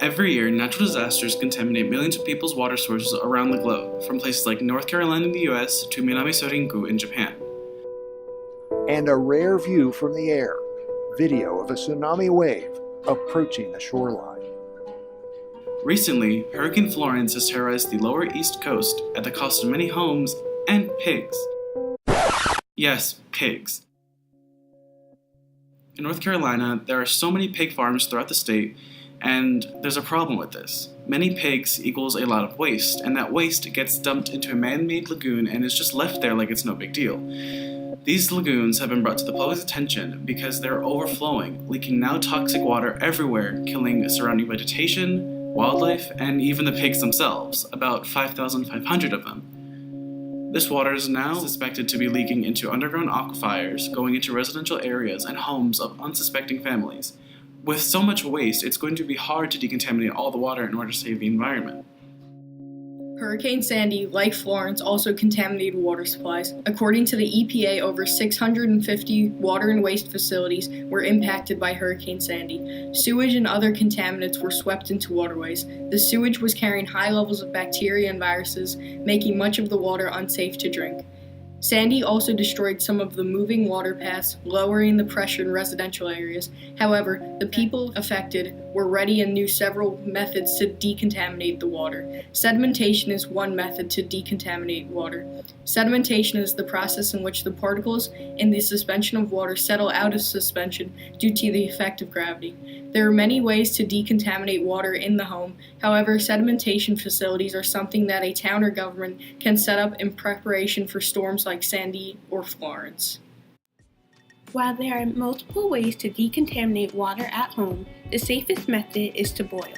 Every year, natural disasters contaminate millions of people's water sources around the globe, from places like North Carolina in the US to Minami Sorinku in Japan. And a rare view from the air, video of a tsunami wave approaching the shoreline. Recently, Hurricane Florence has terrorized the lower East Coast at the cost of many homes and pigs. Yes, pigs. In North Carolina, there are so many pig farms throughout the state, and there's a problem with this. Many pigs equals a lot of waste, and that waste gets dumped into a man-made lagoon and is just left there like it's no big deal. These lagoons have been brought to the public's attention because they're overflowing, leaking now toxic water everywhere, killing surrounding vegetation, wildlife, and even the pigs themselves, about 5,500 of them. This water is now suspected to be leaking into underground aquifers, going into residential areas and homes of unsuspecting families. With so much waste, it's going to be hard to decontaminate all the water in order to save the environment. Hurricane Sandy, like Florence, also contaminated water supplies. According to the EPA, over 650 water and waste facilities were impacted by Hurricane Sandy. Sewage and other contaminants were swept into waterways. The sewage was carrying high levels of bacteria and viruses, making much of the water unsafe to drink. Sandy also destroyed some of the moving water paths, lowering the pressure in residential areas. However, the people affected were ready and knew several methods to decontaminate the water. Sedimentation is one method to decontaminate water. Sedimentation is the process in which the particles in the suspension of water settle out of suspension due to the effect of gravity. There are many ways to decontaminate water in the home. However, sedimentation facilities are something that a town or government can set up in preparation for storms like Sandy or Florence. While there are multiple ways to decontaminate water at home, the safest method is to boil.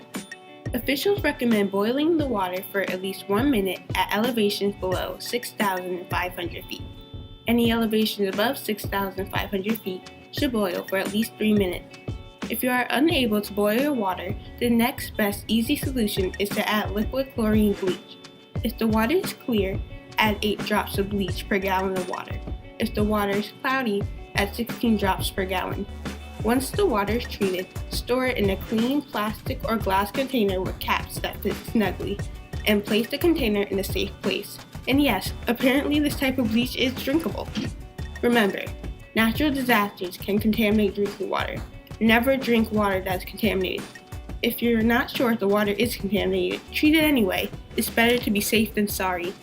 Officials recommend boiling the water for at least 1 minute at elevations below 6,500 feet. Any elevations above 6,500 feet should boil for at least 3 minutes. If you are unable to boil your water, the next best easy solution is to add liquid chlorine bleach. If the water is clear, add 8 drops of bleach per gallon of water. If the water is cloudy, add 16 drops per gallon. Once the water is treated, store it in a clean plastic or glass container with caps that fit snugly, and place the container in a safe place. And yes, apparently this type of bleach is drinkable. Remember, natural disasters can contaminate drinking water. Never drink water that's contaminated. If you're not sure if the water is contaminated, treat it anyway. It's better to be safe than sorry.